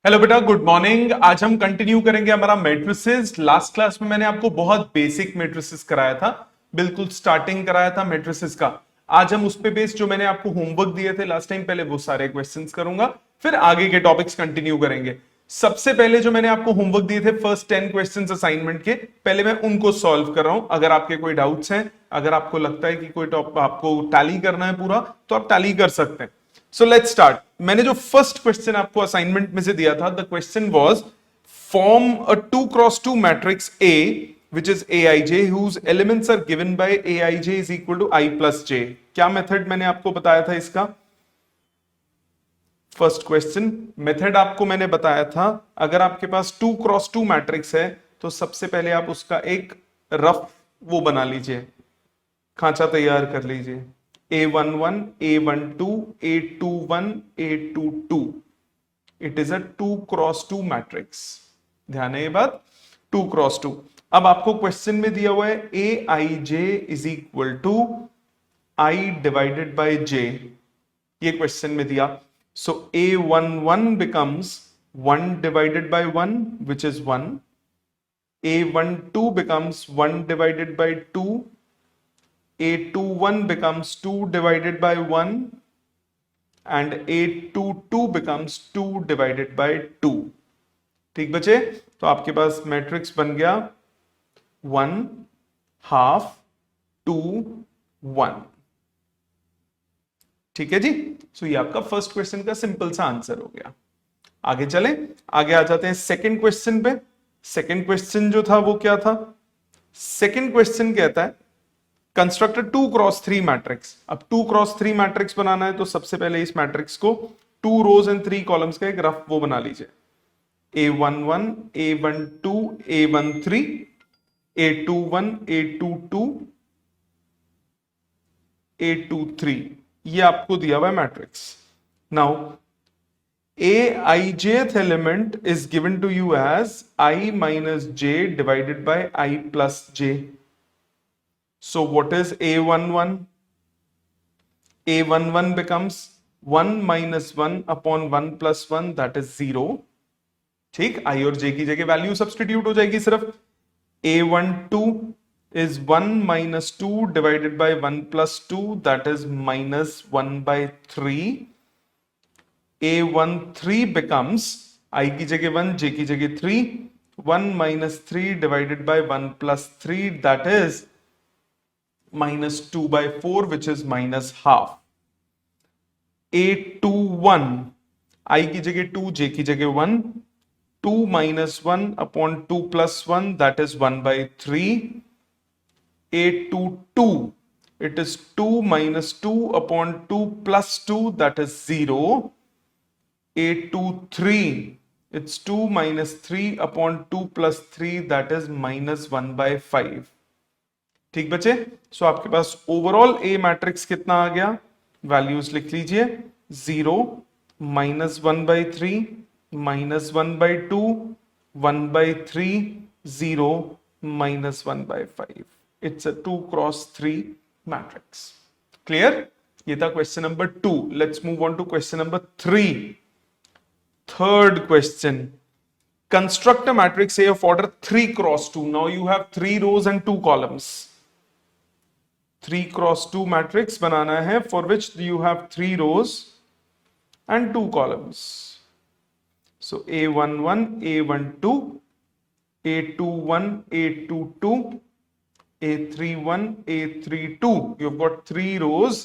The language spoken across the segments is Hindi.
हेलो बेटा, गुड मॉर्निंग। आज हम कंटिन्यू करेंगे हमारा मैट्रिसेस। लास्ट क्लास में मैंने आपको बहुत बेसिक मैट्रिसेस कराया था, बिल्कुल स्टार्टिंग कराया था मैट्रिसेस का। आज हम उस पे बेस जो मैंने आपको होमवर्क दिए थे लास्ट टाइम, पहले वो सारे क्वेश्चंस करूंगा, फिर आगे के टॉपिक्स कंटिन्यू करेंगे। सबसे पहले जो मैंने आपको होमवर्क दिए थे फर्स्ट 10 क्वेश्चंस असाइनमेंट के, पहले मैं उनको सॉल्व कर रहा हूं। अगर आपके कोई डाउट्स हैं, अगर आपको लगता है कि कोई टॉप आपको टैली करना है पूरा, तो आप टैली कर सकते हैं। So let's start. मैंने जो फर्स्ट क्वेश्चन आपको असाइनमेंट में से दिया था, the question was form a 2x2 matrix A which is Aij whose elements are given by Aij is equal to I plus j। क्या मेथड मैंने आपको बताया था इसका? फर्स्ट क्वेश्चन मेथड आपको मैंने बताया था, अगर आपके पास 2x2 मैट्रिक्स है तो सबसे पहले आप उसका एक रफ वो बना लीजिए, खांचा तैयार कर लीजिए। A11, A12, A21, A22। It is a 2x2 matrix. ध्यान है ये बात, 2x2। अब आपको क्वेश्चन में दिया हुआ है Aij is equal to I divided by j। ये क्वेश्चन में दिया। So A11 becomes 1 divided by 1 which is 1। A12 becomes 1 divided by 2, A21 becomes 2 divided by 1 and A22 becomes 2 divided by 2। ठीक बचे? तो आपके पास मैट्रिक्स बन गया 1 हाफ 2 1। ठीक है जी। सो ये आपका फर्स्ट क्वेश्चन का सिंपल सा आंसर हो गया। आगे चले, आगे आ जाते हैं सेकंड क्वेश्चन पे। सेकंड क्वेश्चन जो था वो क्या था? सेकंड क्वेश्चन कहता है कंस्ट्रक्ट 2x3 मैट्रिक्स। अब 2x3 मैट्रिक्स बनाना है तो सबसे पहले इस मैट्रिक्स को 2 रोज एंड 3 कॉलम्स का एक रफ वो बना लीजिए। A11, A12, A13, A21, A22, A23। ये आपको दिया हुआ है matrix. Now Aijth element is given to you as I minus j divided by I plus j। So what is A11? A11 becomes 1 minus 1 upon 1 plus 1, that is 0। ठीक, I और j की जगह वैल्यू सब्सटीट्यूट हो जाएगी सिर्फ। A12 is 1 minus 2 divided by 1 plus 2, that is minus 1 by 3। A13 becomes I की जगह 1, j की जगह 3, 1 minus 3 divided by 1 plus 3, that is minus 2 by 4, which is minus half। A21 I की जगह 2, j की जगह 1, 2 minus 1 upon 2 plus 1, that is 1 by 3। A22 it is 2 minus 2 upon 2 plus 2, that is 0। A23 it's 2 minus 3 upon 2 plus 3, that is minus 1 by 5। ठीक बचे? सो आपके पास ओवरऑल ए मैट्रिक्स कितना आ गया? वैल्यूज लिख लीजिए, 0, minus 1 by 3, minus 1 by 2, 1 by 3, 0, minus 1 by 5। It's a 2x3 matrix. Clear? ये था question number 2। Let's move on to question number 3। Third question, construct a matrix A of order 3x2। Now you have 3 rows and 2 columns। 3x2 matrix बनाना है for which you have 3 rows and 2 columns। So A11, A12, A21, A22, A31, A32। You've got 3 rows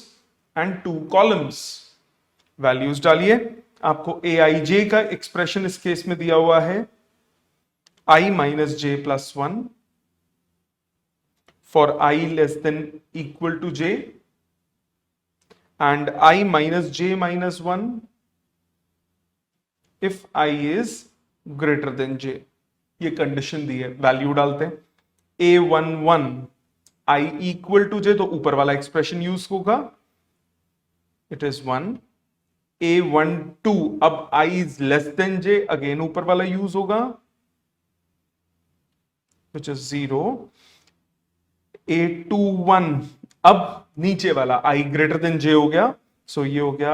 and 2 columns। Values डालिए। आपको Aij का एक्सप्रेशन इस केस में दिया हुआ है I minus j plus 1 for I less than equal to j and I minus j minus 1 if I is greater than j। ये कंडीशन दी है, वैल्यू डालते हैं। A11 I equal to j, तो ऊपर वाला एक्सप्रेशन यूज होगा, इट इज 1। A12 अब I is less than j, again ऊपर वाला यूज होगा, which is 0। A21 अब नीचे वाला I greater than j हो गया, सो ये हो गया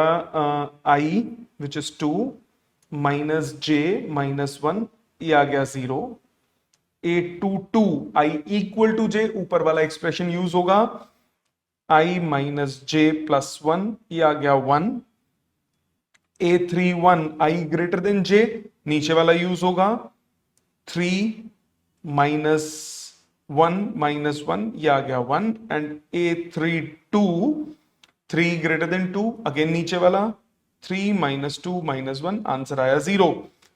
I which is 2, minus J minus one, ये आ गया 0। A22 I इक्वल टू जे, ऊपर वाला एक्सप्रेशन यूज होगा, I minus J plus one, ये आ गया 1। A31 I ग्रेटर देन जे, नीचे वाला यूज होगा, 3 माइनस वन, ये आ गया 1। And A32 3 greater than 2, again नीचे वाला, 3 माइनस 2 माइनस 1, आंसर आया 0।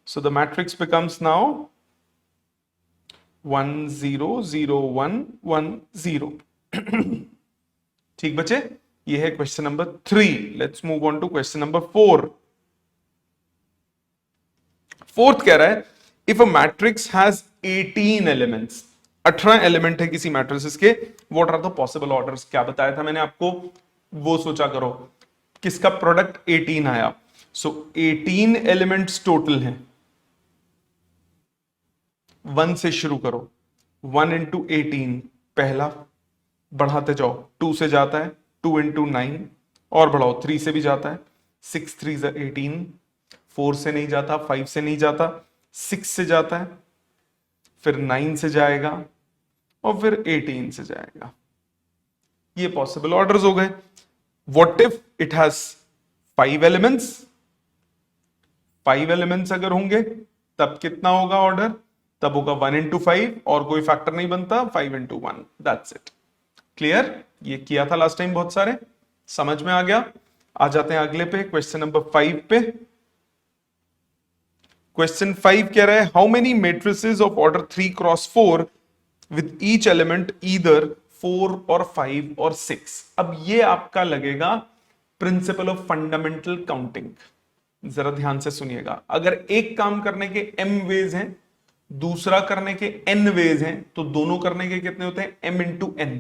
So the matrix becomes now 1 0 0 1 1 0। ठीक बच्चे, ये है question number 3। Let's move on to question number 4। Fourth कह रहा है, if a matrix has 18 elements, 18 element है किसी मैट्रिक्स के, what are the possible orders. क्या बताया था मैंने आपको, वो सोचा करो, किसका प्रोडक्ट 18 आया। सो 18 एलिमेंट्स टोटल हैं, 1 से शुरू करो, 1 इंटू 18 पहला, बढ़ाते जाओ, 2 से जाता है, 2 इंटू 9 और बढ़ाओ, 3 से भी जाता है, 6 3 18, 4 से नहीं जाता, 5 से नहीं जाता, 6 से जाता है, फिर 9 से जाएगा और फिर 18 से जाएगा। ये पॉसिबल ऑर्डर्स हो गए। What if it has 5 elements, 5 elements अगर होंगे तब कितना होगा ऑर्डर, तब होगा 1 इंटू 5 और कोई फैक्टर नहीं बनता, 5 इंटू 1, दैट्स इट। क्लियर, ये किया था लास्ट टाइम बहुत सारे, समझ में आ गया। आ जाते हैं अगले पे, क्वेश्चन नंबर 5 पे। क्वेश्चन 5 कह रहा है, how many matrices of order 3 cross 4 with each element either 4 और 5 और 6। अब ये आपका लगेगा प्रिंसिपल ऑफ फंडामेंटल काउंटिंग। जरा ध्यान से सुनिएगा, अगर एक काम करने के m वेज हैं, दूसरा करने के n वेज हैं, तो दोनों करने के कितने होते हैं, m इंटू n।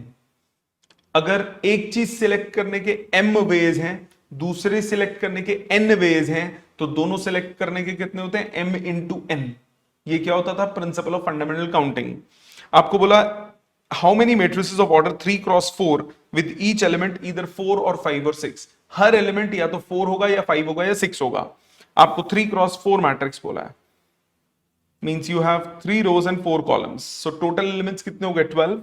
अगर एक चीज सिलेक्ट करने के m वेज हैं, दूसरे सिलेक्ट करने के n वेज हैं, तो दोनों सिलेक्ट करने के कितने होते हैं, m इंटू n। ये क्या होता था, प्रिंसिपल ऑफ फंडामेंटल काउंटिंग। आपको बोला how many matrices of order 3 cross 4 with each element either 4 और 5 और 6। हर एलिमेंट या तो 4 होगा या 5 होगा या 6 होगा। आपको 3 क्रॉस 4 मैट्रिक्स बोला है, means you have 3 rows and 4 columns. So total elements कितने हो गए, 12,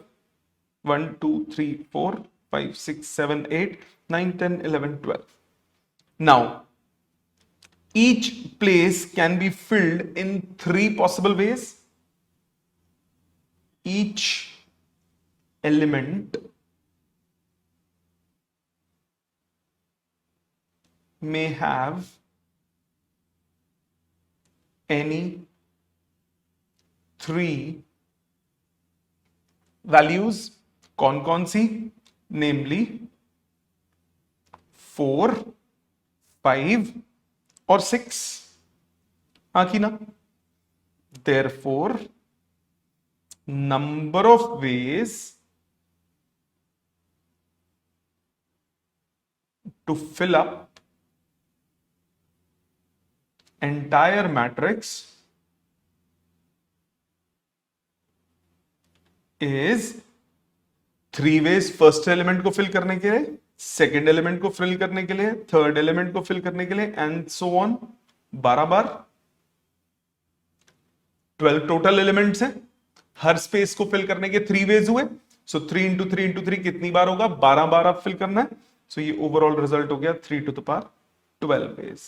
1 2 3 4 5 6 7 8 9 10 11 12। Now each place can be filled in 3 possible ways. Each element may have any 3 values. कौन कौन सी, नेमली 4 5 और 6। हाँ की ना, therefore number of ways to fill up entire matrix is 3 ways। First element को फिल करने के लिए, सेकेंड एलिमेंट को फिल करने के लिए, थर्ड एलिमेंट को फिल करने के लिए, and so on. 12 bar, 12 total elements हैं, हर स्पेस को फिल करने के 3 वेज हुए। सो 3 इंटू 3 इंटू 3 कितनी बार होगा, 12 बार आप फिल करना है। सो ये ओवरऑल रिजल्ट हो गया 3 to the power 12 ways.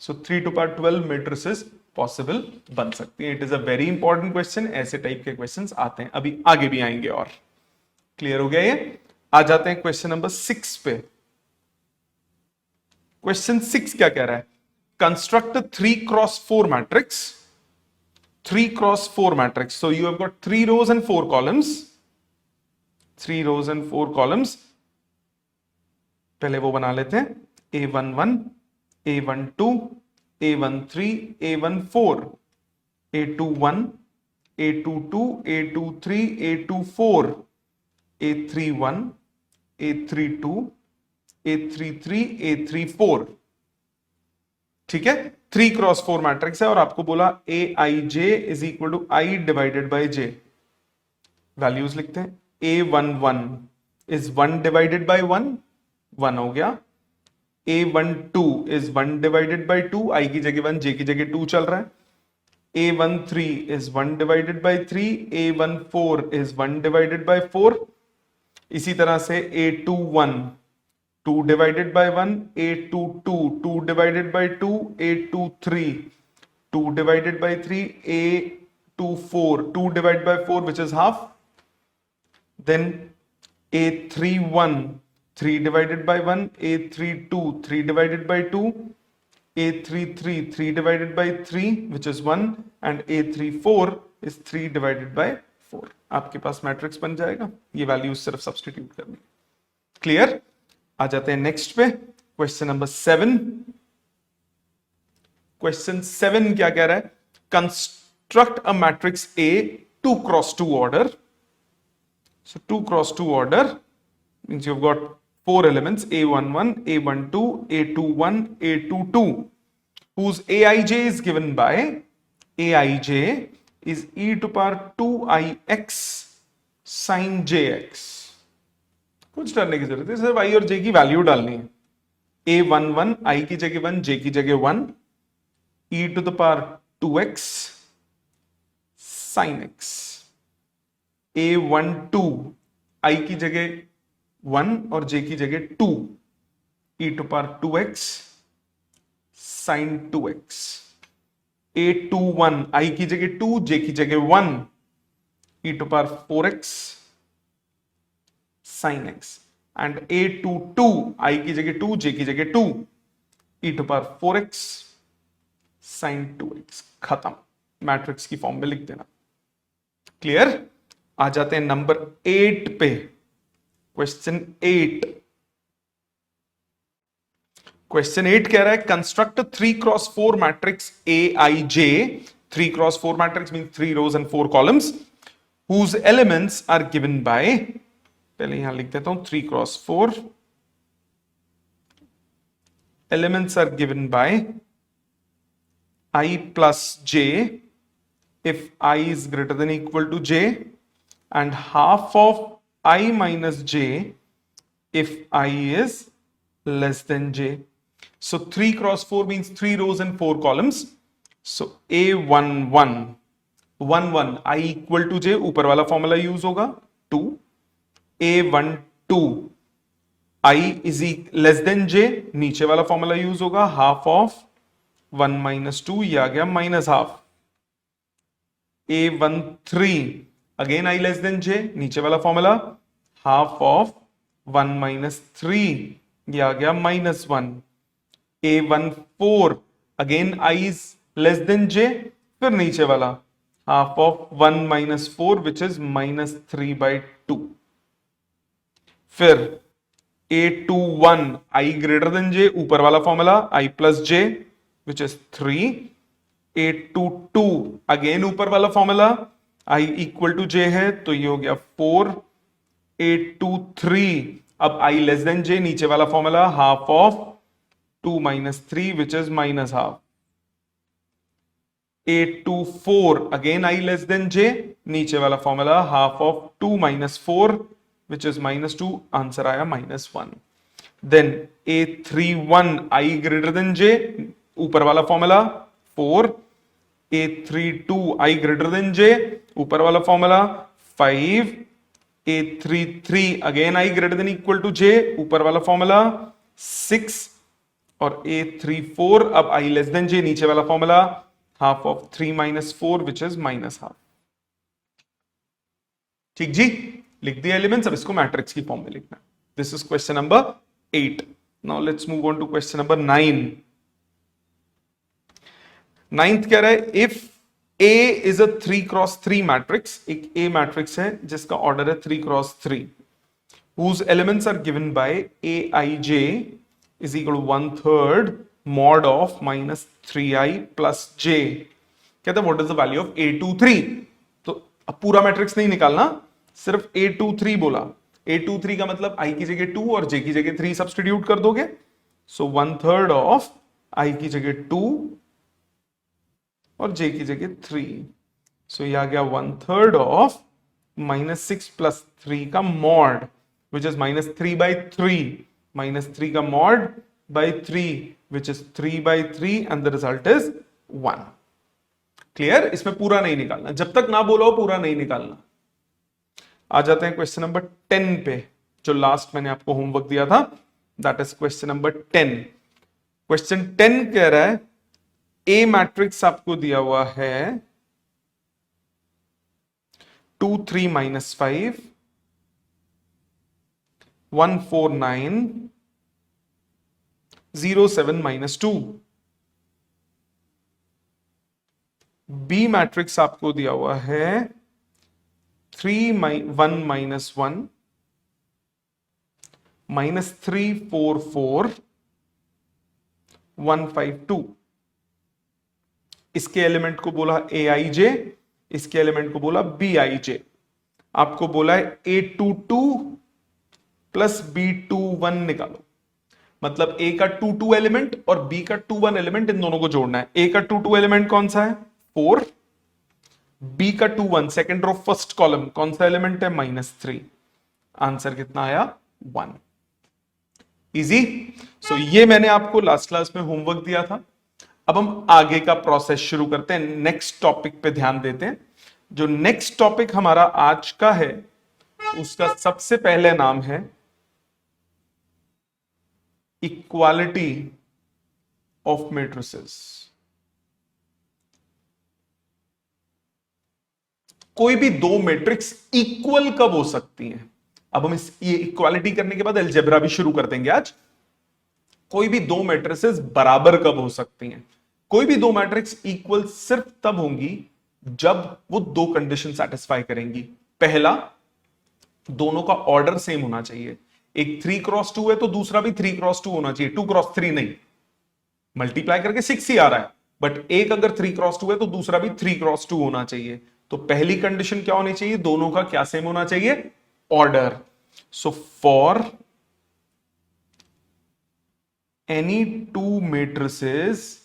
So 3 to power 12 matrices possible बन सकती है। It is a very important question, ऐसे टाइप के क्वेश्चंस आते हैं, अभी आगे भी आएंगे। और क्लियर हो गया ये। आ जाते हैं क्वेश्चन नंबर 6 पे। क्वेश्चन 6 क्या कह रहा है, construct 3 cross 4 matrix. 3 cross 4 matrix, so you have got 3 rows and 4 columns. 3 rows and 4 columns, पहले वो बना लेते हैं, A11 A12 A13 A14 A21 A22 A23 A24 A31 A32 A33 A34। ठीक है, 3 क्रॉस 4 मैट्रिक्स है और आपको बोला Aij is equal to I divided by J। Values लिखते हैं, A11 इज 1 डिवाइडेड बाई 1, 1 हो गया। A12 इज 1 डिवाइडेड बाई 2, आई की जगह 1, जे की जगह 2 चल रहा है. A13 is 1 divided by 3, A14 is 1 divided by 4. इसी तरह से A21 2 divided by 1, A22 2 divided by 2, A23 2 divided by 3, A24 2 divided by 4, which is half. Then A31 3 divided by 1, A32 3 divided by 2, A33 3 divided by 3, which is 1, and A34 is 3 divided by 4. आपके पास मैट्रिक्स बन जाएगा. ये वैल्यूज सिर्फ सब्स्टिट्यूट करनी. क्लियर? आ जाते हैं नेक्स्ट पे. Question number 7. क्वेश्चन 7 क्या कह रहा है? Construct a matrix A 2 cross 2 order. So 2 cross 2 order means you've got 4 elements, A11, A12, A21, A22, whose Aij is given by Aij is e to power 2ix sin jx. कुछ डालने की जरूरत है, सिर्फ i और j की वैल्यू डालनी है. A11 i की जगह 1, j की जगह 1, e to the power 2x sin x. A12 i की जगह 1 और j की जगह 2, e to power 2x sin 2x. A21 i की जगह 2, j की जगह 1, e to power 4x sin x. And A22 i की जगह 2, j की जगह 2, e to power 4x sin 2x. खत्म. मैट्रिक्स की फॉर्म में लिख देना. क्लियर? आ जाते हैं नंबर 8 पे. क्वेश्चन 8. क्वेश्चन 8 कह रहा है construct 3 cross 4 matrix Aij. 3 cross 4 matrix mean 3 rows and 4 columns whose elements are given by, पहले यहां लिख देता हूं 3 cross 4 elements are given by I plus j if I is greater than equal to j, and half of I minus j if I is less than j. So 3 cross 4 means 3 rows and 4 columns. So A11 1 I equal to j, ऊपर वाला फॉर्मूला यूज होगा 2. A12 I is less than j, नीचे वाला फॉर्मूला यूज होगा half of 1 minus 2, ये आ गया minus half. A13 again I less than j, नीचे वाला फॉर्मूला half of 1 minus 3, ये आ गया minus 1. A14 again I is less than j, फिर नीचे वाला half of 1 minus 4 which is minus 3 by 2. फिर A21 I greater than j, ऊपर वाला formula I plus j which is 3. A22 again ऊपर वाला formula I equal to j है तो ये हो गया 4. A23 अब I less than j, नीचे वाला formula half of 2 minus 3 which is minus half. A24 again I less than j, नीचे वाला formula half of 2 minus 4 which is minus 2, answer आया minus 1. Then A31 I greater than j, ऊपर वाला formula 4. A32 I greater than j, ऊपर वाला formula 5. A33 again I greater than equal to j, ऊपर वाला फॉर्मूला 6. और A34 अब I less than j, नीचे वाला formula half of 3 minus 4 which is minus half. ठीक जी, लिख दिया एलिमेंट्स. अब इसको मैट्रिक्स की फॉर्म में लिखना. This is question number 8. Now let's move on to question number 9. 9th कह रहा है इफ A is a 3 cross 3 matrix, एक A मैट्रिक्स है जिसका ऑर्डर है 3 cross 3, whose elements are given by Aij is equal to 1/3 mod of minus 3i plus j. कहता है what is the value of A23. तो अब पूरा मैट्रिक्स नहीं निकालना, सिर्फ A23 बोला. A23 का मतलब i की जगह 2 और j की जगह 3 सब्स्टिट्यूट कर दोगे. सो 1/3 ऑफ i की जगह 2 और j की जगह 3. सो ये आ गया 1/3 ऑफ -6 plus 3 का मॉड विच इज -3 by 3. -3 का mod by 3 which is 3 by 3 and the result is 1. Clear? इसमें पूरा नहीं निकालना, जब तक ना बोलो पूरा नहीं निकालना। आ जाते हैं क्वेश्चन नंबर 10 पे, जो लास्ट मैंने आपको होमवर्क दिया था, that is question number 10। Question 10 कह रहा है ए मैट्रिक्स आपको दिया हुआ है 2 3 -5 1 4 9 0 7 -2। बी मैट्रिक्स आपको दिया हुआ है 3 1 -1 -3 4 4 1 5 2। इसके एलिमेंट को बोला ए आई जे, इसके एलिमेंट को बोला बी आई जे। आपको बोला है A22 प्लस B21 निकालो, मतलब ए का 2 एलिमेंट और बी का 2 एलिमेंट, इन दोनों को जोड़ना है। ए का 2 एलिमेंट कौन सा है? 4। बी का 2 सेकेंड रो फर्स्ट कॉलम कौन सा एलिमेंट है? -3। आंसर कितना आया? 1। इजी। सो ये मैंने आपको लास्ट क्लास में होमवर्क दिया था। अब हम आगे का प्रोसेस शुरू करते हैं, नेक्स्ट टॉपिक पे ध्यान देते हैं। जो नेक्स्ट टॉपिक हमारा आज का है उसका सबसे पहले नाम है इक्वालिटी ऑफ मैट्रिसेस। कोई भी दो मैट्रिक्स इक्वल कब हो सकती हैं? अब हम ये इक्वालिटी करने के बाद अलजेब्रा भी शुरू कर देंगे आज। कोई भी दो मैट्रिसेस बराबर कब हो सकती हैं? कोई भी दो मैट्रिक्स इक्वल सिर्फ तब होंगी जब वो दो कंडीशन सेटिस्फाई करेंगी। पहला, दोनों का ऑर्डर सेम होना चाहिए। एक 3x2 है तो दूसरा भी 3x2 होना चाहिए, 2x3 नहीं। मल्टीप्लाई करके 6 ही आ रहा है, बट एक अगर 3x2 है तो दूसरा भी 3x2 होना चाहिए। तो पहली कंडीशन क्या होनी चाहिए? दोनों का क्या सेम होना चाहिए? Order. So for any two matrices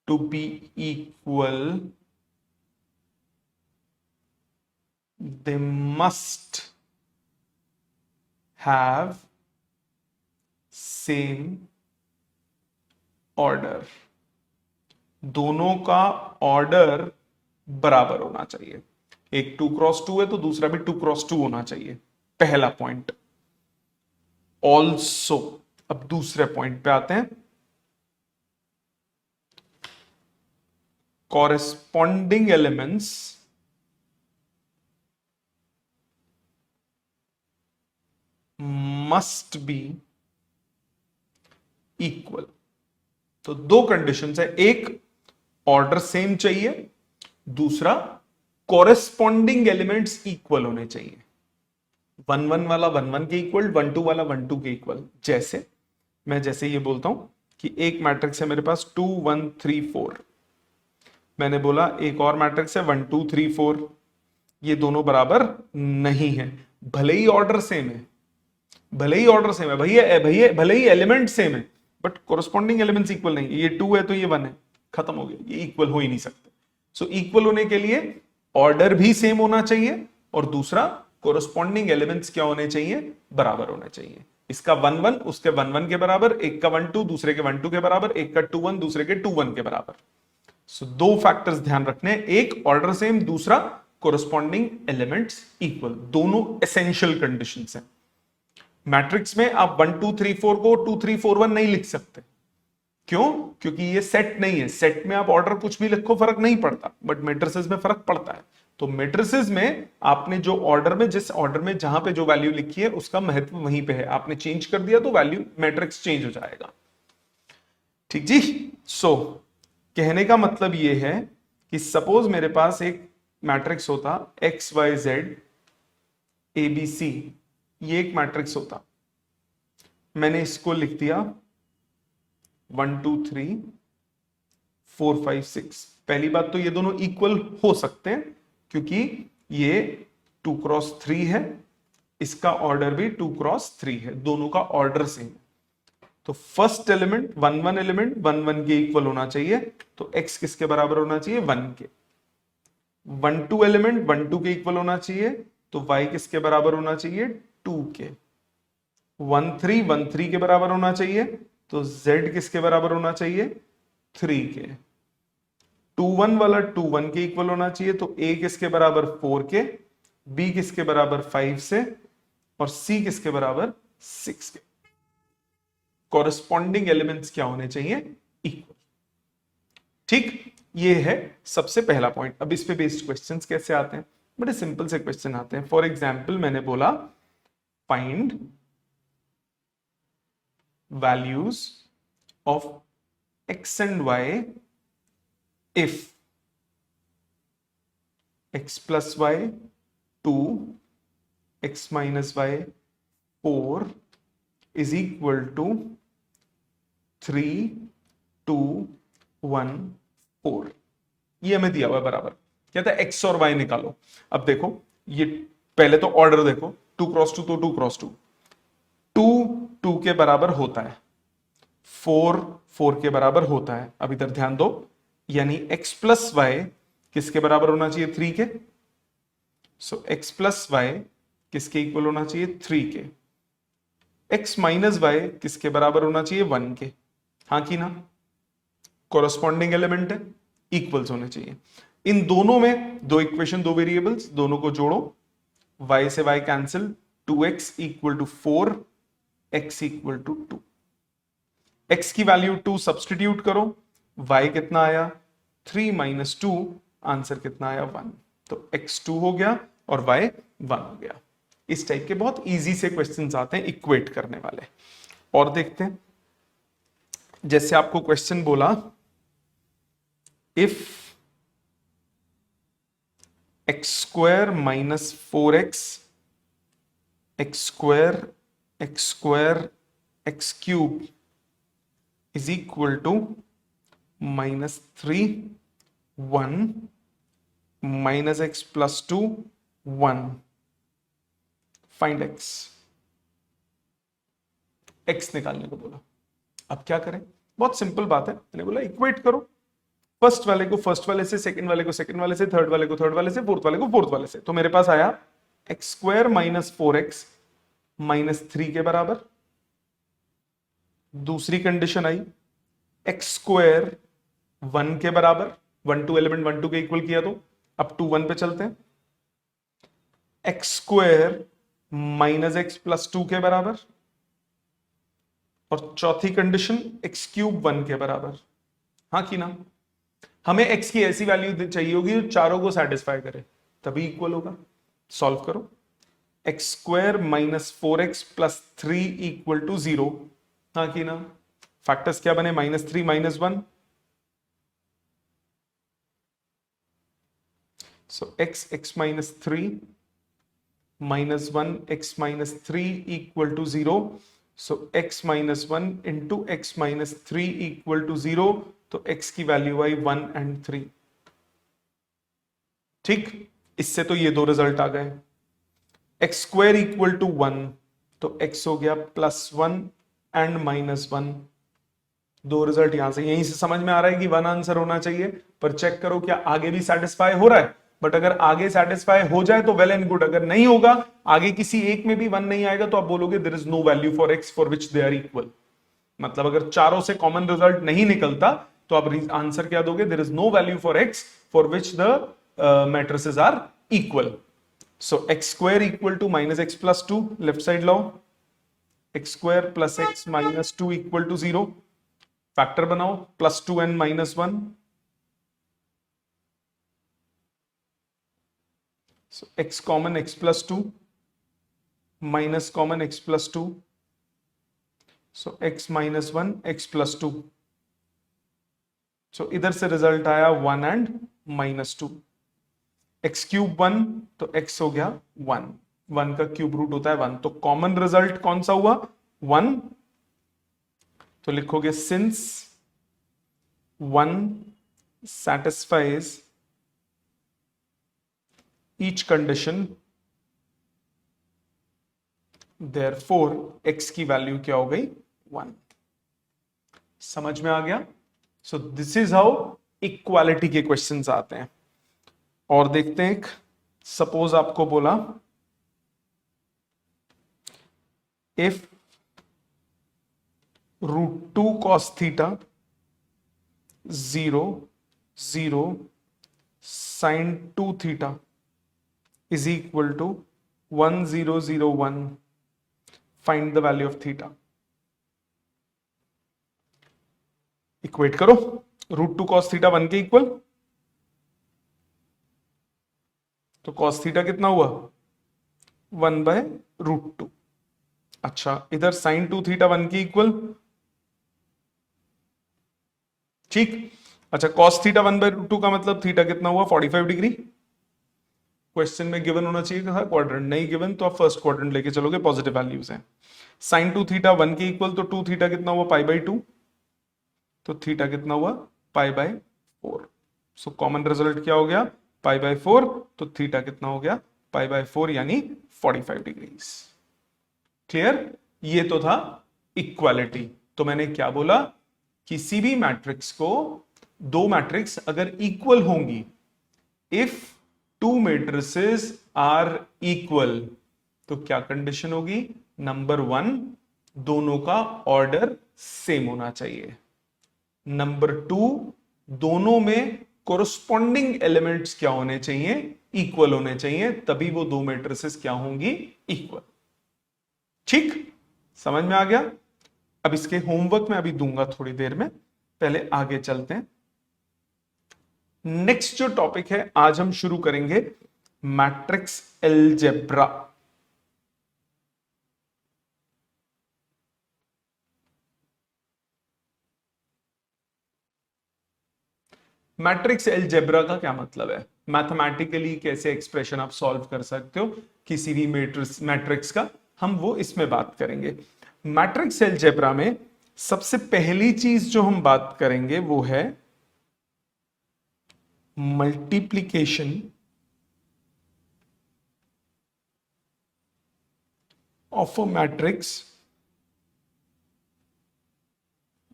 to be equal, they must have same order। दोनों का ऑर्डर बराबर होना चाहिए। एक 2x2 है तो दूसरा भी 2x2 होना चाहिए, पहला पॉइंट। ऑल्सो, अब दूसरे पॉइंट पे आते हैं। corresponding elements must be equal। तो दो कंडीशंस है, एक ऑर्डर सेम चाहिए, दूसरा कॉरेस्पॉन्डिंग एलिमेंट्स इक्वल होने चाहिए। 1 1 वाला 1 1 के इक्वल, 1 2 वाला 1 2 के इक्वल। जैसे मैं ये बोलता हूं कि एक मैट्रिक्स है मेरे पास 2 1 3 4, मैंने बोला एक और मैट्रिक्स है 1 2 3 4, ये दोनों बराबर नहीं है। भले ही ऑर्डर सेम है, भले ही ऑर्डर सेम है, भैया भले ही एलिमेंट सेम है, बट कोरस्पॉन्डिंग एलिमेंट्स इक्वल नहीं। ये 2 है तो ये 1 है, खत्म हो गया, ये इक्वल हो ही नहीं सकते। सो इक्वल होने के लिए ऑर्डर भी सेम होना चाहिए और दूसरा कोरस्पॉन्डिंग एलिमेंट्स क्या होने चाहिए? बराबर होने चाहिए। इसका 1 1 उसके 1 1 के बराबर, एक का 1 2 दूसरे के 1 2 के बराबर, एक का 2 1 दूसरे के 2 1 के बराबर। सो दो फैक्टर्स ध्यान रखने, एक ऑर्डर सेम, दूसरा कोरस्पॉन्डिंग एलिमेंट्स इक्वल। दोनों एसेंशियल कंडीशंस हैं। मैट्रिक्स में आप 1 2 3 4 को 2 3 4 1 नहीं लिख सकते। क्यों? क्योंकि ये सेट नहीं है। सेट में आप ऑर्डर कुछ भी लिखो फर्क नहीं पड़ता, बट मैट्रिसेस में फर्क पड़ता है। तो मैट्रिसेस में आपने जो ऑर्डर में, जिस ऑर्डर में जहां पे जो वैल्यू लिखी है उसका महत्व वहीं पे है। आपने चेंज कर दिया तो वैल्यू मैट्रिक्स चेंज हो जाएगा। ठीक जी। सो कहने का मतलब यह है कि सपोज मेरे पास एक मैट्रिक्स होता XYZ ABC, ये एक मैट्रिक्स होता। मैंने इसको लिख दिया 1 2 3 4 5 6। पहली बात तो ये दोनों इक्वल हो सकते हैं क्योंकि ये 2x3 है, इसका ऑर्डर भी 2x3 है, दोनों का ऑर्डर सेम है। तो फर्स्ट एलिमेंट 1 1 एलिमेंट 1 1 के इक्वल होना चाहिए, तो x किसके बराबर होना चाहिए? 1 के। 1 2 एलिमेंट 1 2 के इक्वल होना चाहिए, तो y किसके बराबर होना चाहिए? 2 के। 1 3 के बराबर होना चाहिए, तो z किसके बराबर होना चाहिए? 3 के। 2 1 वाला 2 1 के इक्वल होना चाहिए, तो a किसके बराबर? 4 के, b किसके बराबर? 5 से, और c किसके बराबर? 6 के। कॉरेस्पॉन्डिंग एलिमेंट्स क्या होने चाहिए? इक्वल। ठीक, ये है सबसे पहला पॉइंट। अब इस पे बेस्ड क्वेश्चंस कैसे आते हैं? बड़े सिंपल से क्वेश्चन आते हैं। फॉर एग्जाम्पल मैंने बोला find values of x and y if x plus y 2, x minus y 4 is equal to 3 2 1 4। ये हमें दिया हुआ है बराबर। कहता है x और y निकालो। अब देखो, ये पहले तो ऑर्डर देखो, 2 क्रॉस 2 तो 2 क्रॉस 2, 2 2 के बराबर होता है, 4 4 के बराबर होता है। अब इधर ध्यान दो, यानी x प्लस वाई किसके बराबर होना चाहिए? 3 के। सो x प्लस वाई किसके इक्वल होना चाहिए? 3 के। x माइनस वाई किसके बराबर होना चाहिए? 1 के। हाँ कि ना? कॉरेस्पॉन्डिंग एलिमेंट है, इक्वल्स होने चाहिए। इन दोनों में दो इक्वेशन, दो वेरिएबल्स, दोनों को जोड़ो, y से y cancel, 2x equal to 4, x equal to 2। x की वैल्यू 2 सब्सटीट्यूट करो, y कितना आया? 3 माइनस 2, आंसर कितना आया? 1। तो x 2 हो गया और y 1 हो गया। इस टाइप के बहुत इजी से क्वेश्चंस आते हैं इक्वेट करने वाले। और देखते हैं, जैसे आपको क्वेश्चन बोला if x square minus 4x x square x cube is equal to minus 3 1 minus x plus 2 1, find x। x निकालने को बोला। अब क्या करें? बहुत सिंपल बात है। मैंने बोला इक्वेट करो, फर्स्ट वाले को फर्स्ट वाले से, सेकंड वाले को सेकंड वाले से, थर्ड वाले को थर्ड वाले से, फोर्थ वाले को फोर्थ वाले से। तो मेरे पास आया x square minus 4x minus 3 के बराबर। दूसरी कंडीशन आई x स्क्वायर 1 के बराबर, 1 2 एलिमेंट 1 2 के इक्वल किया, तो अब 2 1 पे चलते हैं। x square minus x plus 2 के बराबर, और चौथी कंडीशन x क्यूब 1 के बराबर। हाँ कि ना? हमें x की ऐसी वैल्यू चाहिए होगी जो चारों को सेटिस्फाई करे, तभी इक्वल होगा। सॉल्व करो, x square minus 4x plus 3 equal to 0। हाँ कि ना? फैक्टर्स क्या बने? Minus 3 minus 1। So x minus 3 minus 1 x minus 3 equal to 0। So x minus 1 into x minus 3 equal to 0। तो x की वैल्यू आई 1 एंड 3। ठीक, इससे तो ये दो रिजल्ट आ गए। x स्क्वायर इक्वल टू 1, तो x हो गया प्लस 1 एंड माइनस 1। दो रिजल्ट यहां से, यहीं से समझ में आ रहा है कि 1 आंसर होना चाहिए। पर चेक करो क्या आगे भी सेटिस्फाई हो रहा है। बट अगर आगे सेटिस्फाई हो जाए तो वेल एंड गुड, अगर नहीं होगा, आगे किसी एक में भी 1 नहीं आएगा, तो आप बोलोगे there is no value for x for which they are equal. मतलब अगर चारों से कॉमन रिजल्ट नहीं निकलता तो आप आंसर क्या दोगे? There is no value for x for which the matrices are equal. So x square equal to minus x plus 2, left side लाओ, x square plus x minus 2 equal to 0। Factor बनाओ, plus 2 and minus 1। So x common x plus 2, minus common x plus 2। So x minus 1 x plus 2। So इधर से रिजल्ट आया 1 एंड माइनस 2। x क्यूब 1, तो x हो गया 1, 1 का क्यूब रूट होता है 1। तो कॉमन रिजल्ट कौन सा हुआ? 1। तो लिखोगे since 1 satisfies each condition, therefore x की वैल्यू क्या हो गई? 1। समझ में आ गया? So this is how equality के क्वेश्चंस आते हैं। और देखते हैं, सपोज आपको बोला if √2 cos theta 0 0 sin 2 theta is equal to 1001. Find the value of theta. Equate करो. √2 cos थीटा 1 के इक्वल, तो cos थीटा कितना हुआ 1/√2. अच्छा, इधर sin 2 थीटा 1 के इक्वल. ठीक. अच्छा, cos थीटा 1/√2 का मतलब थीटा कितना हुआ 45 डिग्री. क्वेश्चन में गिवन होना चाहिए था क्वाड्रेंट, नहीं गिवन तो आप फर्स्ट क्वाड्रेंट लेके चलोगे, पॉजिटिव वैल्यूज हैं. sin 2 थीटा 1 के इक्वल, तो 2 थीटा कितना हुआ π/2, तो थीटा कितना हुआ π/4. सो कॉमन रिजल्ट क्या हो गया π/4, तो थीटा कितना हो गया π/4 यानी 45 डिग्रीज. क्लियर. ये तो था इक्वालिटी. तो मैंने क्या बोला, किसी भी मैट्रिक्स को, दो मैट्रिक्स अगर इक्वल होंगी, if two matrices are equal, तो क्या कंडीशन होगी, नंबर 1 दोनों का ऑर्डर सेम होना चाहिए, नंबर 2 दोनों में कोरस्पॉन्डिंग एलिमेंट्स क्या होने चाहिए, इक्वल होने चाहिए, तभी वो दो मैट्रिसेस क्या होंगी, इक्वल. ठीक, समझ में आ गया. अब इसके होमवर्क मैं अभी दूंगा थोड़ी देर में, पहले आगे चलते हैं. नेक्स्ट जो टॉपिक है, आज हम शुरू करेंगे मैट्रिक्स अलजेब्रा. मैट्रिक्स अलजेब्रा का क्या मतलब है, मैथमेटिकली कैसे एक्सप्रेशन आप सॉल्व कर सकते हो किसी भी मैट्रिक्स का, हम वो इसमें बात करेंगे. मैट्रिक्स अलजेब्रा में सबसे पहली चीज जो हम बात करेंगे वो है multiplication of a matrix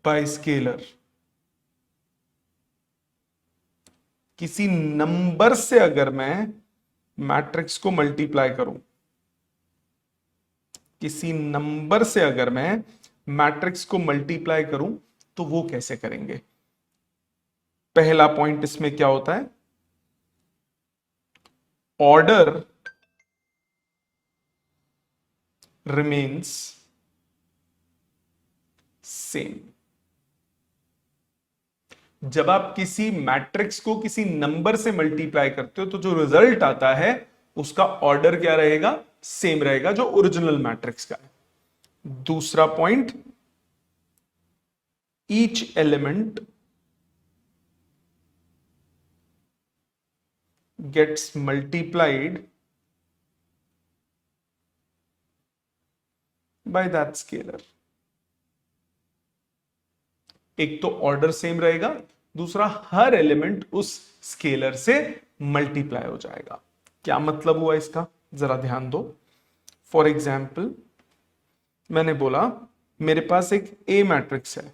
bye scalar. किसी नंबर से अगर मैं मैट्रिक्स को मल्टीप्लाई करूं, किसी नंबर से अगर मैं मैट्रिक्स को मल्टीप्लाई करूं, तो वो कैसे करेंगे. पहला पॉइंट इसमें क्या होता है, ऑर्डर रिमेन्स सेम. जब आप किसी मैट्रिक्स को किसी नंबर से मल्टीप्लाई करते हो, तो जो रिजल्ट आता है उसका ऑर्डर क्या रहेगा, सेम रहेगा जो ओरिजिनल मैट्रिक्स का है. दूसरा point, each element gets multiplied by that scalar. एक तो ऑर्डर सेम रहेगा, दूसरा हर एलिमेंट उस स्केलर से मल्टीप्लाई हो जाएगा. क्या मतलब हुआ इसका, जरा ध्यान दो. फॉर एग्जाम्पल, मैंने बोला मेरे पास एक ए मैट्रिक्स है,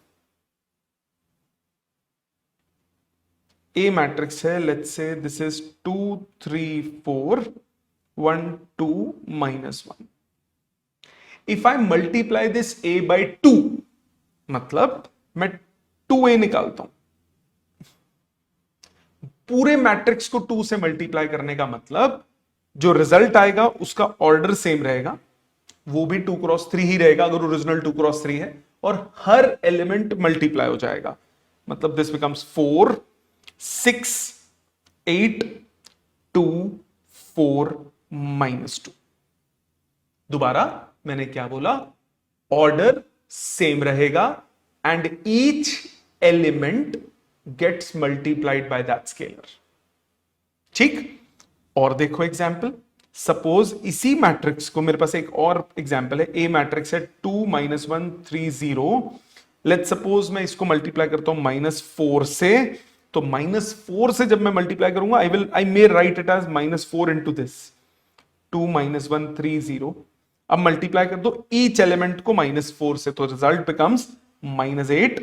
ए मैट्रिक्स है, let's say this is 2 3 4 1 2 -1. If I multiply this A by 2, मतलब मैं 2a निकालता हूं. पूरे मैट्रिक्स को 2 से मल्टीप्लाई करने का मतलब जो रिजल्ट आएगा उसका ऑर्डर सेम रहेगा, वो भी 2 क्रॉस 3 ही रहेगा अगर ओरिजिनल 2 क्रॉस 3 है, और हर एलिमेंट मल्टीप्लाई हो जाएगा. मतलब दिस बिकम्स 4 6 8 2 4 -2. दोबारा मैंने क्या बोला, ऑर्डर सेम रहेगा and each element gets multiplied by that scalar. ठीक. और देखो एग्जाम्पल, सपोज इसी मैट्रिक्स को, मेरे पास एक और एग्जाम्पल है, ए मैट्रिक्स है 2 -1 3 0. लेट सपोज मैं इसको मल्टीप्लाई करता हूं -4 से, तो -4 से जब मैं मल्टीप्लाई करूंगा, I may write it as -4 into this 2 -1 3 0. अब मल्टीप्लाई कर दो ईच एलिमेंट को -4 से, तो रिजल्ट बिकम्स -8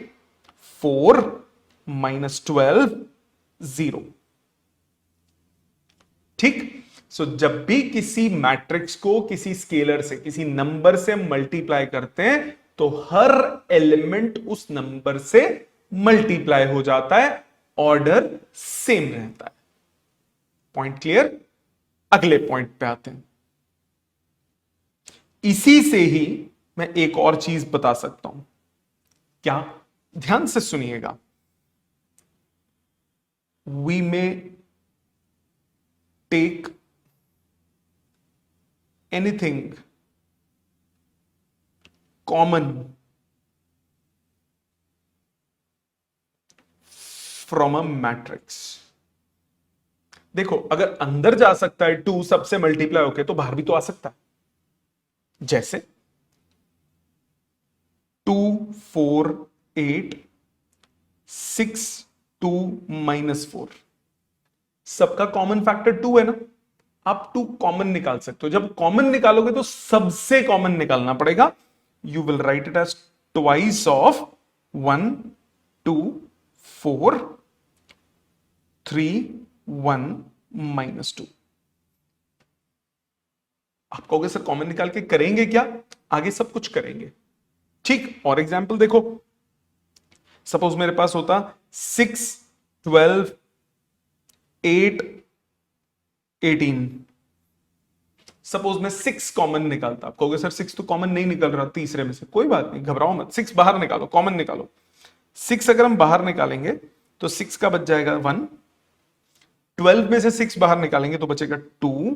4 -12 0. ठीक. सो जब भी किसी मैट्रिक्स को किसी स्केलर से, किसी नंबर से मल्टीप्लाई करते हैं, तो हर एलिमेंट उस नंबर से मल्टीप्लाई हो जाता है, ऑर्डर सेम रहता है। Point clear? अगले पॉइंट पे आते हैं। इसी से ही मैं एक और चीज बता सकता हूं। क्या? ध्यान से सुनिएगा। We may take anything common from a matrix. देखो, अगर अंदर जा सकता है 2 सबसे मल्टीप्लाई होके, तो बाहर भी तो आ सकता है। जैसे 2 4 8 6 2 -4, सबका कॉमन फैक्टर 2 है ना। आप 2 कॉमन निकाल सकते हो। जब कॉमन निकालोगे तो सबसे कॉमन निकालना पड़ेगा। You will write it as twice of 1 2 4 3 1 -2। आप कहोगे सर कॉमन निकाल के करेंगे क्या? आगे सब कुछ करेंगे। ठीक, और एग्जाम्पल देखो। सपोज मेरे पास होता 6 12 8 18। सपोज मैं 6 कॉमन निकालता। आप कहोगे सर 6 तो कॉमन नहीं निकल रहा तीसरे में से। कोई बात नहीं, घबराओ मत, 6 बाहर निकालो, कॉमन निकालो। 6 अगर हम बाहर निकालेंगे तो 6 का बच जाएगा 1। 12 में से 6 बाहर निकालेंगे तो बचेगा 2।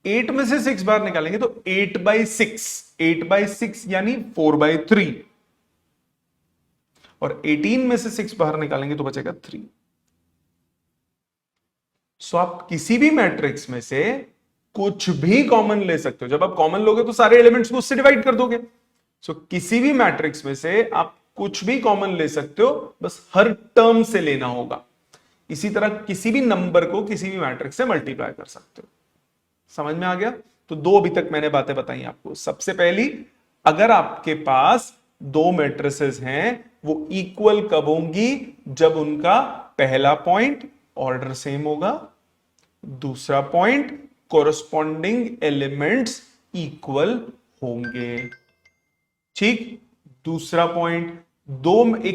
8 में से 6 बाहर निकालेंगे तो 8/6, 8/6 यानी 4/3। और 18 में से 6 बाहर निकालेंगे तो बचेगा 3। सो आप किसी भी मैट्रिक्स में से कुछ भी कॉमन ले सकते हो। जब आप कॉमन लोगे तो सारे एलिमेंट्स को उससे डिवाइड कर दोगे। सो किसी भी मैट्रिक्स में से आप कुछ भी कॉमन ले सकते हो, बस हर टर्म से लेना होगा। इसी तरह किसी भी नंबर को किसी भी मैट्रिक्स से मल्टीप्लाई कर सकते हो। समझ में आ गया? तो 2 अभी तक मैंने बातें बताई आपको। सबसे पहली, अगर आपके पास 2 मैट्रिसेस हैं, वो इक्वल कब होंगी? जब उनका पहला पॉइंट ऑर्डर सेम होगा, दूसरा पॉइंट कोरस्पॉन्डिंग एलिमेंट्स इक्वल होंगे। ठीक, दूसरा पॉइंट,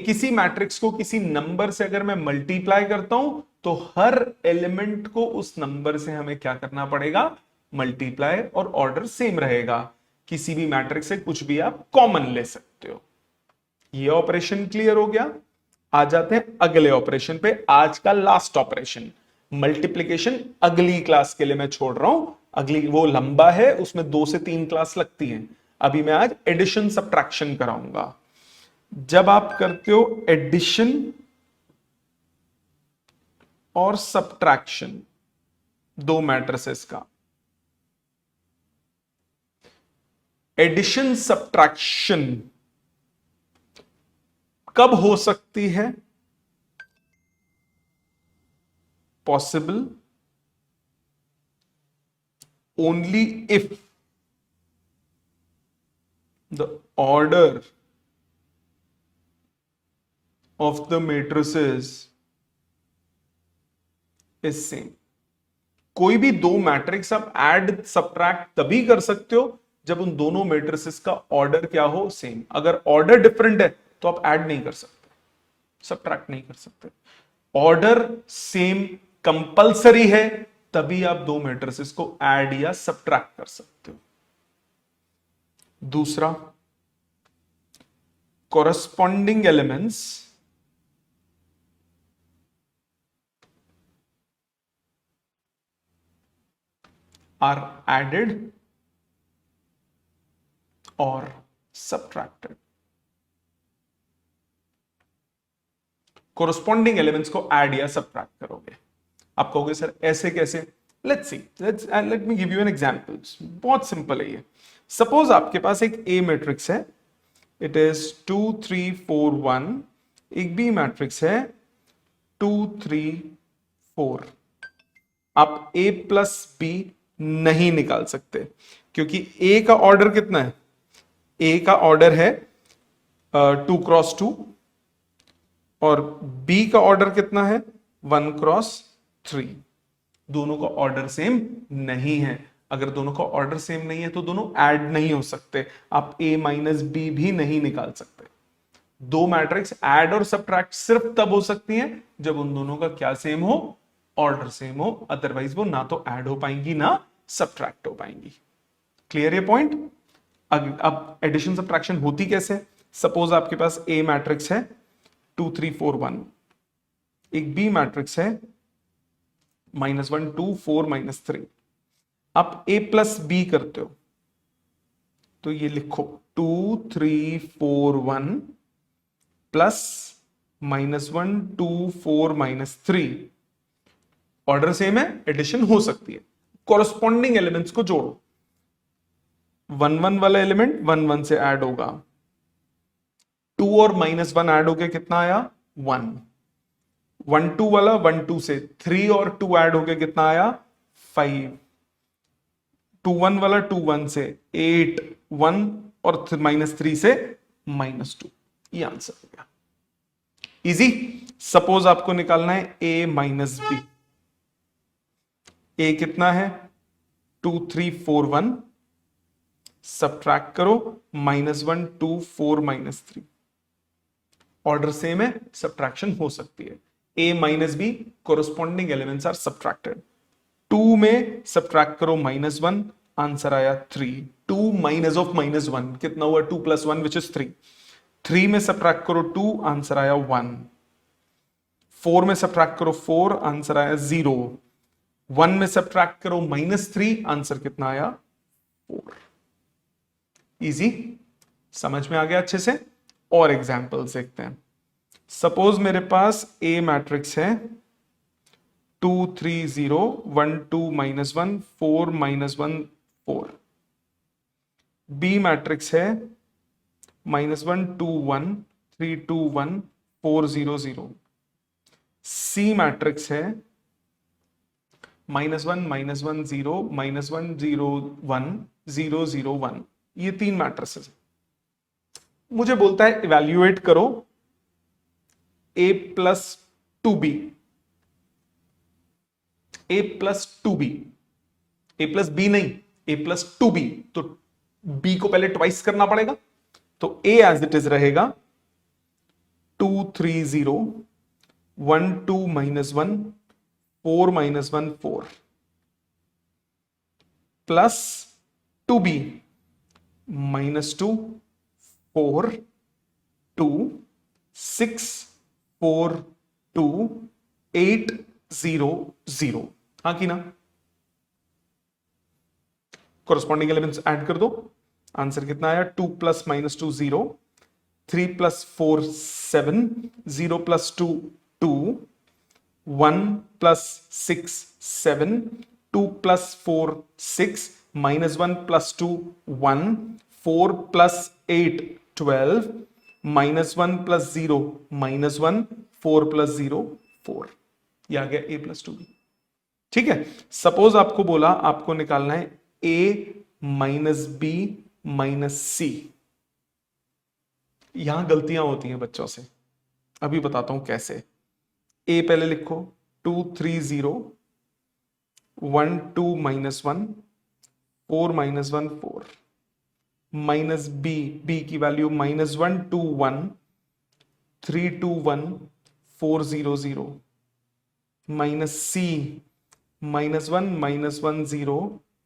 किसी मैट्रिक्स को किसी नंबर से अगर मैं मल्टीप्लाई करता हूं तो हर एलिमेंट को उस नंबर से हमें क्या करना पड़ेगा? मल्टीप्लाई, और ऑर्डर सेम रहेगा। किसी भी मैट्रिक्स से कुछ भी आप कॉमन ले सकते हो। ये ऑपरेशन क्लियर हो गया। आ जाते हैं अगले ऑपरेशन पे। आज का लास्ट ऑपरेशन मल्टीप्लिकेशन अगली क्लास के लिए मैं छोड़ रहा हूं। अगली वो लंबा है, उसमें 2 से 3 क्लास लगती हैं। अभी मैं आज एडिशन सब्ट्रैक्शन कराऊंगा। जब आप करते हो एडिशन और सब्ट्रैक्शन 2 मैट्रिसेस का, एडिशन सब्ट्रैक्शन कब हो सकती है? Possible only if the order of the matrices is same। कोई भी 2 मैट्रिक्स आप ऐड सब्ट्रैक्ट तभी कर सकते हो जब उन दोनों मैट्रिसेस का ऑर्डर क्या हो? सेम। अगर ऑर्डर डिफरेंट है तो आप ऐड नहीं कर सकते, सब्ट्रैक्ट नहीं कर सकते। ऑर्डर सेम कंपलसरी है, तभी आप 2 मैट्रिसेस को ऐड या सब्ट्रैक्ट कर सकते हो। दूसरा, corresponding elements are added or subtracted। corresponding elements को ऐड या सब्ट्रैक्ट करोगे। आप कहोगे सर ऐसे कैसे? Let's see, let me give you an example. बहुत सिंपल है ये। सपोज आपके पास एक ए मैट्रिक्स है, इट इज 2 3 4 1। एक बी मैट्रिक्स है 2 3 4। आप ए प्लस बी नहीं निकाल सकते, क्योंकि ए का ऑर्डर कितना है? ए का ऑर्डर है 2 क्रॉस 2, और बी का ऑर्डर कितना है? 1 क्रॉस 3। दोनों का ऑर्डर सेम नहीं है। अगर दोनों का ऑर्डर सेम नहीं है तो दोनों ऐड नहीं हो सकते, आप a माइनस बी भी नहीं निकाल सकते। दो मैट्रिक्स ऐड और सब्ट्रैक्ट सिर्फ तब हो सकती हैं जब उन दोनों का क्या सेम हो, ऑर्डर सेम हो, अदरवाइज वो ना तो ऐड हो पाएंगी ना सब्ट्रैक्ट हो पाएंगी। क्लियर ये पॉइंट? अब एडिशन सब्ट्रैक्शन होती कैसे? सपोज आपके पास ए मैट्रिक्स है 2 3 4 1, एक बी मैट्रिक्स है -1 2 4 -3। आप a प्लस बी करते हो तो ये लिखो 2 3 4 1 प्लस -1 2 4 -3। ऑर्डर सेम है, एडिशन हो सकती है। कॉरस्पॉन्डिंग एलिमेंट्स को जोड़ो, 1 1 वाला एलिमेंट 1 1 से ऐड होगा, 2 और -1 ऐड होके कितना आया 1, 1 2 वाला 1 2 से, 3 और 2 ऐड होके कितना आया 5, 2 1 वाला 2 1 से 8, 1 और -3 से -2। ये आंसर हो गया, इजी। सपोज आपको निकालना है a माइनस बी। a कितना है 2 3 4 1, सब्ट्रैक्ट करो -1 2 4 -3। ऑर्डर सेम है, सब्ट्रैक्शन हो सकती है। a minus B corresponding elements are subtracted. 2 में सब्ट्रैक्ट करो -1, आंसर आया 3। 2 माइनस ऑफ -1 कितना हुआ 2 + 1 विच इज 3। 3 में सब्ट्रैक्ट करो 2, आंसर आया 1। 4 में सब्ट्रैक्ट करो 4, आंसर आया 0। 1 में सब्ट्रैक्ट करो -3, आंसर कितना आया 4। इजी, समझ में आ गया अच्छे से? और एग्जांपल्स देखते हैं। सपोज मेरे पास ए मैट्रिक्स है 2 3 0 1 2 -1 4 -1 4। बी मैट्रिक्स है -1 2 1 3 2 1 4 0 0। सी मैट्रिक्स है -1 -1 0 -1 0 1 0 0 1। ये तीन मैट्रिसेस। मुझे बोलता है इवैल्यूएट करो a plus 2b, a plus 2b, a plus b नहीं, a प्लस 2b। तो b को पहले ट्वाइस करना पड़ेगा, तो a एज इट इज रहेगा 2 3 0 1 2 -1 4 -1 4 प्लस 2b -2 4 2 6 4 2 8 0 0। हाँ कि ना? कोरस्पॉन्डिंग एलिमेंट्स ऐड कर दो, आंसर कितना आया 2 + -2 0, 3 + 4 7, 0 + 2 2, 1 + 6 7, 2 + 4 6, -1 + 2 1, 4 + 8 12, -1 + 0 -1, 4 + 0 4। ये आ गया a + 2b। ठीक है। सपोज आपको बोला आपको निकालना है a minus b minus c। यहां गलतियां होती हैं बच्चों से, अभी बताता हूं कैसे। a पहले लिखो 2 3 0 1 2 -1 4 -1 4, माइनस b की वैल्यू -1 2 1 3 2 1 4 0 0, माइनस c -1 -1 0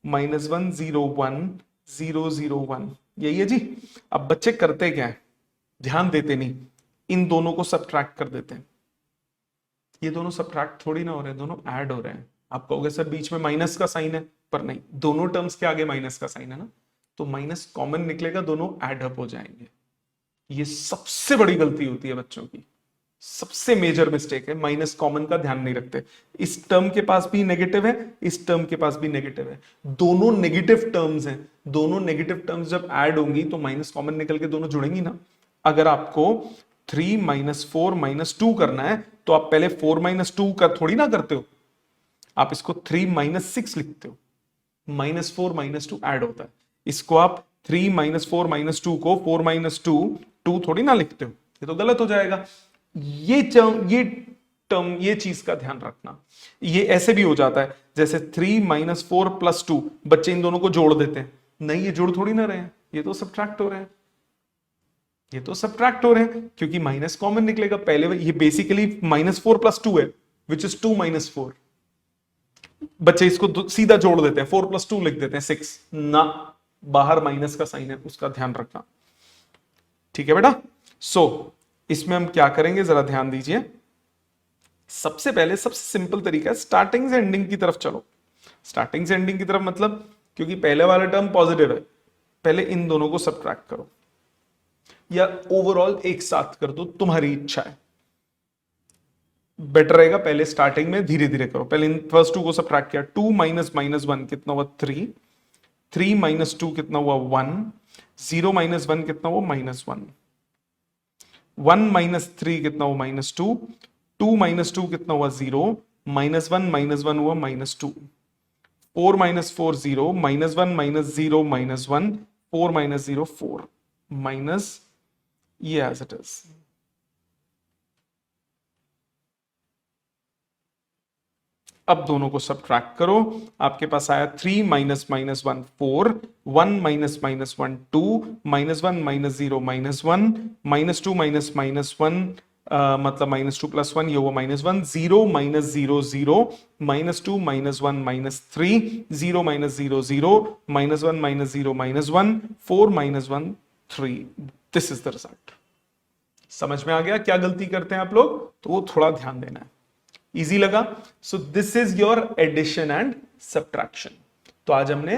-1 0 1 0 0 1। यही है जी। अब बच्चे करते क्या है, ध्यान देते नहीं, इन दोनों को सब्ट्रैक्ट कर देते हैं। ये दोनों सब्ट्रैक्ट थोड़ी ना हो रहे हैं, दोनों ऐड हो रहे हैं। आप कहोगे सर बीच में माइनस का साइन है, पर नहीं, दोनों टर्म्स के आगे माइनस का साइन है ना, तो माइनस कॉमन निकलेगा, दोनों ऐड अप हो जाएंगे। ये सबसे बड़ी गलती होती है बच्चों की, सबसे मेजर मिस्टेक है, माइनस कॉमन का ध्यान नहीं रखते। इस टर्म के पास भी नेगेटिव है, इस टर्म के पास भी नेगेटिव है, दोनों नेगेटिव टर्म्स हैं। दोनों नेगेटिव टर्म्स जब ऐड होंगी तो माइनस कॉमन निकल के दोनों जुड़ेंगी ना। अगर आपको 3 - 4 - 2 करना है तो आप पहले 4 - 2 का थोड़ी ना करते हो, आप इसको 3 - 6 लिखते हो, -4 -2 ऐड होता है। इसको आप 3 - 4 - 2 को 4 - 2 2 थोड़ी ना लिखते हो, ये तो गलत हो जाएगा। ये टर्म, ये चीज का ध्यान रखना। ये ऐसे भी हो जाता है जैसे 3 - 4 + 2, बच्चे इन दोनों को जोड़ देते हैं। नहीं, ये जोड़ थोड़ी ना रहे हैं, ये तो सब्ट्रैक्ट हो रहे हैं, ये तो सब्ट्रैक्ट हो रहे हैं, क्योंकि माइनस कॉमन निकलेगा। पहले ये बेसिकली -4 + 2 है, विच इज 2 - 4। बच्चे इसको सीधा जोड़ देते हैं, 4 + 2 लिख देते हैं 6 ना, बाहर माइनस का साइन है, उसका ध्यान रखना। ठीक है बेटा। इसमें हम क्या करेंगे जरा ध्यान दीजिए। सबसे पहले सबसे सिंपल तरीका है, स्टार्टिंग से एंडिंग की तरफ चलो। स्टार्टिंग से एंडिंग की तरफ मतलब, क्योंकि पहले वाला टर्म पॉजिटिव है, पहले इन दोनों को सब्ट्रैक्ट करो, या ओवरऑल एक साथ कर दो, तुम्हारी इच्छा है। बेटर रहेगा पहले स्टार्टिंग में धीरे धीरे करो। पहले इन फर्स्ट 2 को सब्ट्रैक्ट किया, 2 - -1 कितना हुआ 3, 3 - 2 कितना हुआ 1, 0 - 1 कितना हुआ -1, 1 - 3 कितना हुआ -2, 2 - 2 कितना हुआ 0, -1 हुआ -2, 4 - 4 0, -1 - 0 -1, 4 - 0 4, माइनस ये एज इट इज। अब दोनों को सब्ट्रैक्ट करो, आपके पास आया 3 - -1 4, 1 - -1 2, -1 - 0 -1, -2 - -1 मतलब -2 + 1, ये हुआ -1, 0 - 0 0, -2 - 1 -3, 0 - 0 0, -1 - 0 -1, 4 - 1 3। This is the result. समझ में आ गया क्या गलती करते हैं आप लोग? तो वो थोड़ा ध्यान देना है। इजी लगा? So this is your addition and subtraction. तो आज हमने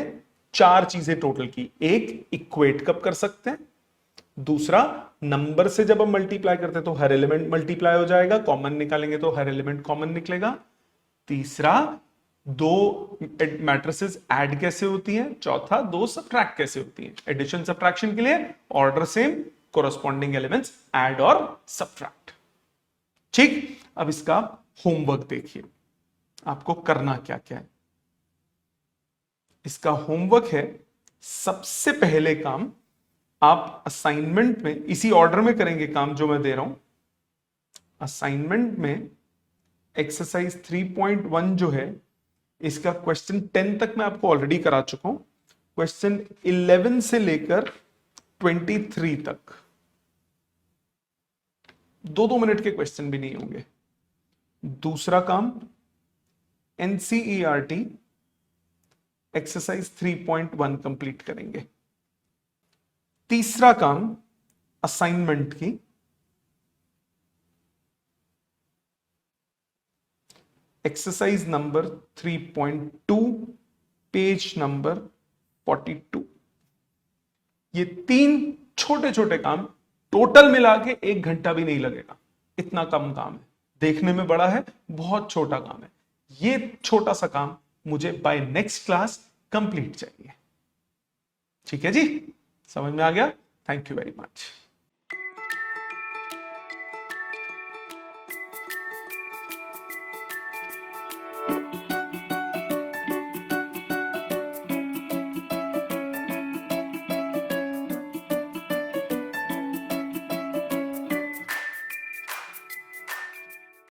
4 चीजें टोटल की। एक, इक्वेट कब कर सकते हैं। दूसरा, नंबर से जब हम मल्टीप्लाई करते हैं तो हर एलिमेंट मल्टीप्लाई हो जाएगा, कॉमन निकालेंगे तो हर एलिमेंट कॉमन निकलेगा। तीसरा, 2 मैट्रिसेस ऐड कैसे होती हैं। चौथा, 2 सब्ट्रैक्ट कैसे होती हैं। एडिशन सब्ट्रैक्शन के लिए order same, corresponding elements add और सब्ट्रैक्ट। ठीक, अब इसका होमवर्क देखिए, आपको करना क्या क्या है। इसका होमवर्क है, सबसे पहले काम आप असाइनमेंट में इसी ऑर्डर में करेंगे काम जो मैं दे रहा हूं। असाइनमेंट में एक्सरसाइज 3.1 जो है, इसका क्वेश्चन 10 तक मैं आपको ऑलरेडी करा चुका हूं। क्वेश्चन 11 से लेकर 23 तक 2-2 मिनट के क्वेश्चन भी नहीं होंगे। दूसरा काम, एनसीईआरटी एक्सरसाइज 3.1 कंप्लीट करेंगे। तीसरा काम, असाइनमेंट की एक्सरसाइज नंबर 3.2 पेज नंबर 42। ये 3 छोटे छोटे काम टोटल मिला के 1 घंटा भी नहीं लगेगा, इतना कम काम है। देखने में बड़ा है, बहुत छोटा काम है। ये छोटा सा काम मुझे बाय नेक्स्ट क्लास कंप्लीट चाहिए। ठीक है जी, समझ में आ गया? Thank you very much.